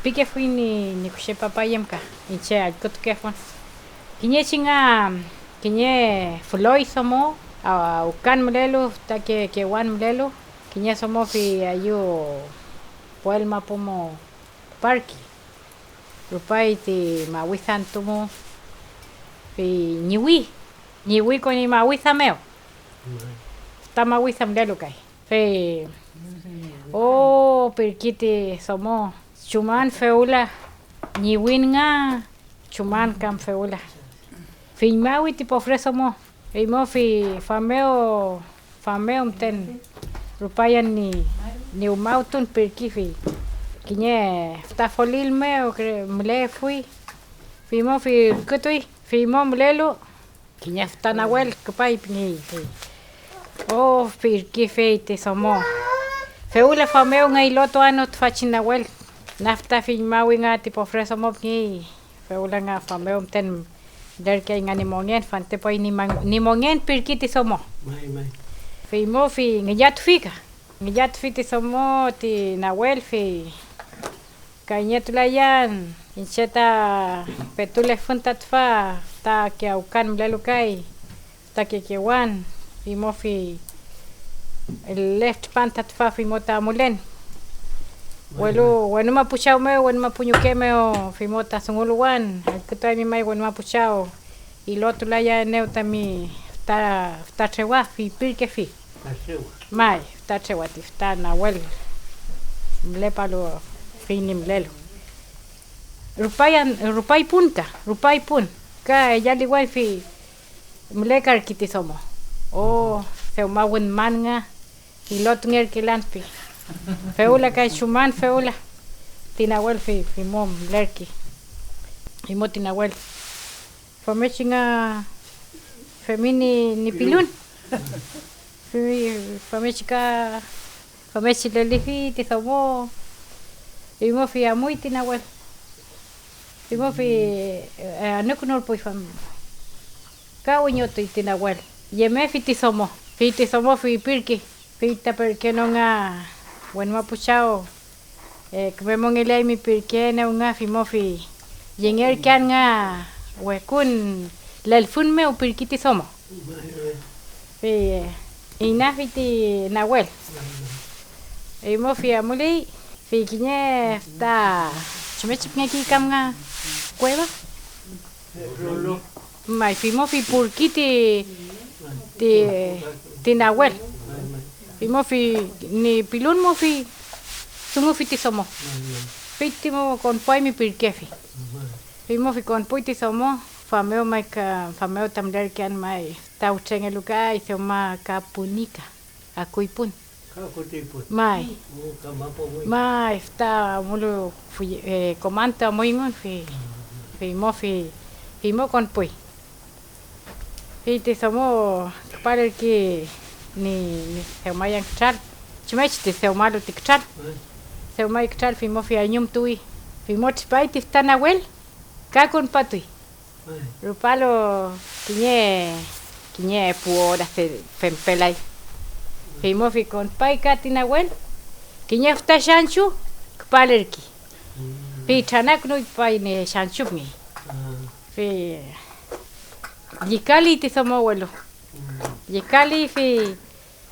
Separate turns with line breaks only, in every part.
Pique fui ni kushe papayem ka. Inche alkut ke fue. Kiñe chinga kiñe floy somo a ukan mlelo ta que wan mlelo kiñe somo fi ayu puelma pomo parki. Rupai ti mawisan tumo fi niwi con ni mawisa meo. Ta mawisa mlelo kai. Fe perkiti somo chuman feula niwin nga chuman kam feula. Fi mawi tipo freso mo. Imo fi fameo mten rupayan ni umautun perki fi. Kiñe ta folil meo mle fui. Fi mo fi kutui fi mo mlelo kiñe ta nawel kupai ni. Perki feite somo. Feula fameo nga iloto ano tfachin nawel. Nafta fi mawi nga tipo freso mo ni. Feula nga fameo mten derke nga nimongen fante po nimongen perkiti somo.
Mai.
Fi mo fi ngiyat fika. Ngiyat fiti somo ti nawel fi kanyetulayan incheta petule funtat fa ta que aukan mlelukai ta que wan fi mo fi el left pantat fa fi mota mulen. Bueno mapuchao me bueno mapuñuque meo fimota sunguluan que mi mai bueno mapuchao y lo otro la ya neuta mi ta trewa fi pirke fi mai ta trewa ti ta nawel mle palo finim lelo rupai pun ka ya igual fi mle karkiti somo se mawen manga y lo otro nger kilanpi feula kai chuman feula tinawel fi mom lerki imo tinawel famechinga femini ni pilun famechika famechile fi ti somo imo fi amui tinawel imo fi anukunor poi fam kawinyo tinawel yeme fi ti somo fi pirki fita porque no nga bueno mapuchao kememong ilay mi pirke na nga fi yenger kan nga wekun lalfun me pirkiti somo fi ina fiti nawel mo fi amuli fi kiñe ta chumechip ngaki kam nga cueva mai fi mo fi purkiti ti nawel Imo fi ni pilun mo fi tungo fiti somo. Fiti mo con poi mi pirkefi. Imo fi con poi ti somo fameo mai ka fameo tamder kian mai tau chenge luka i se ma kapunika akuipun. Mai sta mulu komanta moingon fi mo con poi. Fiti somo para que ni seuma yang kchal chumech ti seuma lo tikchal seuma ikchal fi mo fi anyum tui fi mo chpai ti tanawel ka kon patui rupalo kiñe puora se fempelai fi mo fi kon pai ka tinawel kiñe fta shanchu kpalerki fi chanak no pai ne shanchu mi fi yikali ti somo welo yikali fi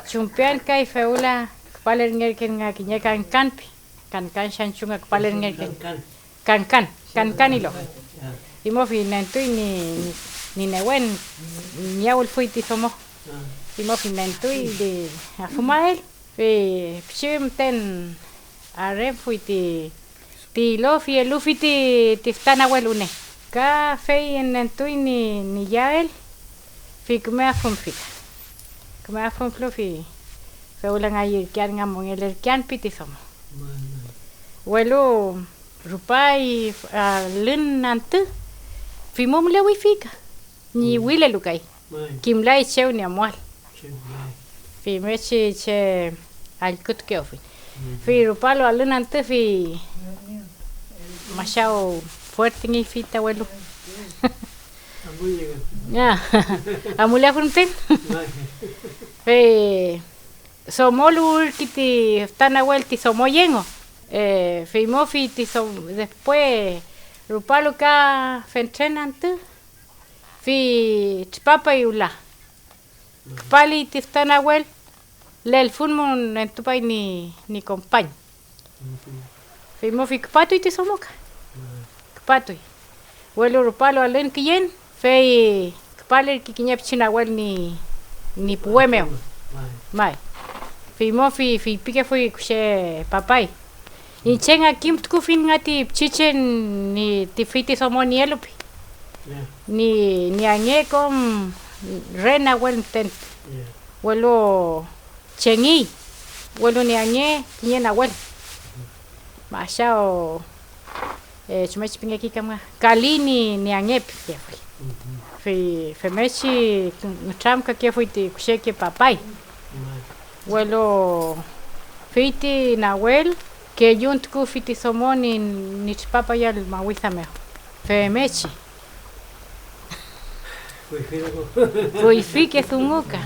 chumpian kai feula kpaler ngerken nga kiñe kan shanchunga kpaler ngerken kan ilo imo fi nentui ni newen niawul fuiti somo imo fi nentui de afumael fi pchim ten are fuiti ti lo fi elufi ti ftana welune ka fei en nentui ni yael fi kmea funfika kama fon flofi feula nga yirkian nga mongeler kian piti somo welo rupai lin nantu fi mom le wifika ni wile lukai kimlai cheu ni amwal fi mechi che al kut ke ofi fi rupalo lin nantu fi machao fuerte ni fita welo ya amulia fronten somolur kiti tanawel ti somoyengo Feimofi después rupalo ka fentrenante fi chpapa y ula kpali tiftanahuel lel funmon en tu país ni compañ Feimofi kpatu y tisomoka kpatu huelo rupalo alen kiyen fe kpali kikiñep chinahuel ni puemeo mai Feimofi fi pique fui kuxe papay Inchenga kim tkufin ngati chichen ni tifiti somoni elupi. Ni añe com rena ten. Huelo chengi. Huelo ni añe kiñena huel. Mashao chumech pinga aquí kama kalini ni añe pi. Femechi tramka que fui ti kusheke papay. Huelo fiti nahuel que yuntku fiti somoni ni chpapa ya el mahuizameo. Femechi. Kuifi que zunguka.